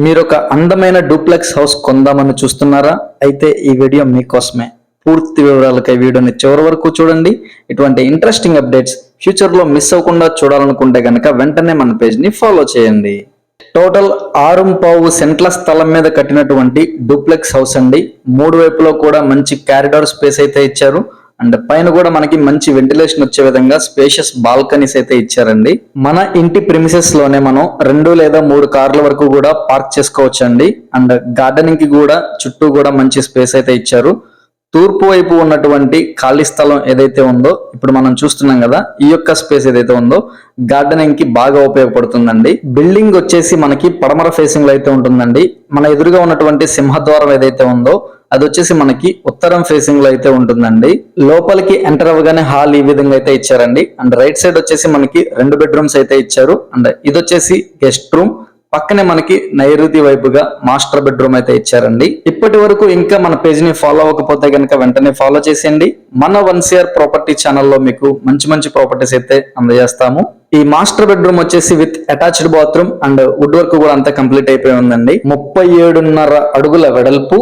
మీరు ఒక అందమైన డూప్లెక్స్ హౌస్ కొందామని చూస్తున్నారా? అయితే ఈ వీడియో మీకోసమే. పూర్తి వివరాలకై వీడియోని చివరి వరకు చూడండి. ఇటువంటి ఇంట్రెస్టింగ్ అప్డేట్స్ ఫ్యూచర్ లో మిస్ అవ్వకుండా చూడాలనుకుంటే గనక వెంటనే మన పేజ్ ని ఫాలో చేయండి. టోటల్ 6.5 సెంట్ల స్థలం మీద కట్టినటువంటి డూప్లెక్స్ హౌస్ అండి. మూడు వైపులో కూడా మంచి కారిడార్ స్పేస్ అయితే ఇచ్చారు. అండ్ పైన కూడా మనకి మంచి వెంటిలేషన్ వచ్చే విధంగా స్పేషియస్ బాల్కనీస్ అయితే ఇచ్చారండి. మన ఇంటి ప్రిమిసెస్ లోనే మనం 2 లేదా 3 కార్ల వరకు కూడా పార్క్ చేసుకోవచ్చు అండి. అండ్ గార్డెనింగ్ కి కూడా చుట్టూ కూడా మంచి స్పేస్ అయితే ఇచ్చారు. తూర్పు వైపు ఉన్నటువంటి ఖాళీ స్థలం ఏదైతే ఉందో ఇప్పుడు మనం చూస్తున్నాం కదా, ఈ యొక్క స్పేస్ ఏదైతే ఉందో గార్డెనింగ్ కి బాగా ఉపయోగపడుతుందండి. బిల్డింగ్ వచ్చేసి మనకి పడమర ఫేసింగ్ లో అయితే ఉంటుందండి. మన ఎదురుగా ఉన్నటువంటి సింహద్వారం ఏదైతే ఉందో అది వచ్చేసి మనకి ఉత్తరం ఫేసింగ్ లో అయితే ఉంటుందండి. లోపలికి ఎంటర్ అవ్వగానే హాల్ ఈ విధంగా అయితే ఇచ్చారండి. అండ్ రైట్ సైడ్ వచ్చేసి మనకి 2 బెడ్రూమ్స్ అయితే ఇచ్చారు. అండ్ ఇది వచ్చేసి గెస్ట్ రూమ్, పక్కనే మనకి నైరుతి వైపుగా మాస్టర్ బెడ్రూమ్ అయితే ఇచ్చారండి. ఇప్పటి వరకు ఇంకా మన పేజ్ ని ఫాలో అవ్వకపోతే కనుక వెంటనే ఫాలో చేసేయండి. మన 1CR ప్రాపర్టీ ఛానల్లో మీకు మంచి మంచి ప్రాపర్టీస్ అయితే అందజేస్తాము. ఈ మాస్టర్ బెడ్రూమ్ వచ్చేసి with attached bathroom and wood work కూడా అంతా కంప్లీట్ అయిపోయి ఉందండి. 37.5 అడుగుల వెడల్పు,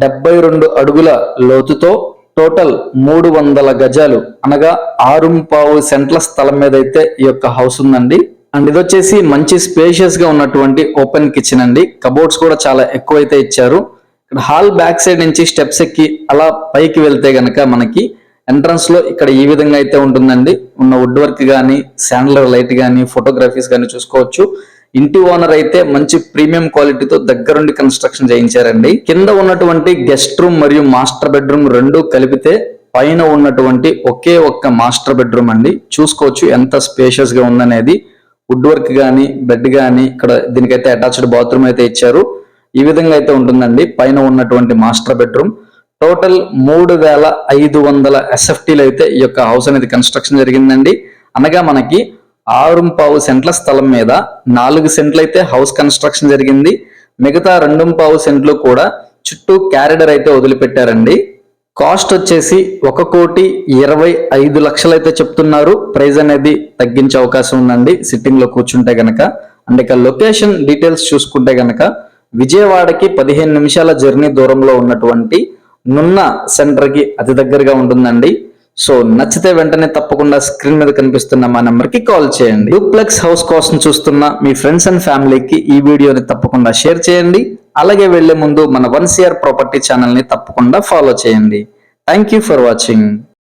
72 అడుగుల లోతుతో టోటల్ 300 గజాలు అనగా 6.5 సెంట్ల స్థలం మీద అయితే ఈ యొక్క హౌస్ ఉందండి. అండ్ ఇది వచ్చేసి మంచి స్పేషియస్ గా ఉన్నటువంటి ఓపెన్ కిచెన్ అండి. కబోర్డ్స్ కూడా చాలా ఎక్కువైతే ఇచ్చారు. ఇక్కడ హాల్ బ్యాక్ సైడ్ నుంచి స్టెప్స్ ఎక్కి అలా పైకి వెళ్తే గనక మనకి ఎంట్రన్స్ లో ఇక్కడ ఈ విధంగా అయితే ఉంటుందండి. ఉన్న వుడ్ వర్క్ గానీ, శాండ్లర్ లైట్ గానీ, ఫోటోగ్రఫీస్ గానీ చూసుకోవచ్చు. ఇంటి ఓనర్ అయితే మంచి ప్రీమియం క్వాలిటీతో దగ్గరుండి కన్స్ట్రక్షన్ చేయించారండి. కింద ఉన్నటువంటి గెస్ట్ రూమ్ మరియు మాస్టర్ బెడ్రూమ్ రెండు కలిపితే పైన ఉన్నటువంటి ఒకే ఒక్క మాస్టర్ బెడ్రూమ్ అండి. చూసుకోవచ్చు ఎంత స్పేషియస్ గా ఉందనేది. వుడ్ వర్క్ గానీ, బెడ్ గానీ, ఇక్కడ దీనికైతే అటాచ్డ్ బాత్రూమ్ అయితే ఇచ్చారు. ఈ విధంగా అయితే ఉంటుందండి పైన ఉన్నటువంటి మాస్టర్ బెడ్రూమ్. టోటల్ 3,500 SFTలు అయితే ఈ యొక్క హౌస్ అనేది కన్స్ట్రక్షన్ జరిగిందండి. అనగా మనకి 6.5 సెంట్ల స్థలం మీద 4 సెంట్లు అయితే హౌస్ కన్స్ట్రక్షన్ జరిగింది. మిగతా 2.5 సెంట్లు కూడా చుట్టూ క్యారిడర్ అయితే వదిలిపెట్టారండి. కాస్ట్ వచ్చేసి 1,25,00,000 అయితే చెప్తున్నారు. ప్రైస్ అనేది తగ్గించే అవకాశం ఉందండి సిట్టింగ్ లో కూర్చుంటే గనక. అండ్ ఇక లొకేషన్ డీటెయిల్స్ చూసుకుంటే గనక విజయవాడకి 15 నిమిషాల జర్నీ దూరంలో ఉన్నటువంటి నున్న సెంటర్ కి అతి దగ్గరగా ఉంటుందండి. సో నచ్చితే వెంటనే తప్పకుండా స్క్రీన్ మీద కనిపిస్తున్న మా నెంబర్ కి కాల్ చేయండి. డూప్లెక్స్ హౌస్ కోసం చూస్తున్న మీ ఫ్రెండ్స్ అండ్ ఫ్యామిలీకి ఈ వీడియోని తప్పకుండా షేర్ చేయండి. అలాగే వెళ్లే ముందు మన 1CR ప్రాపర్టీ ఛానల్ ని తప్పకుండా ఫాలో చేయండి. Thank you for watching.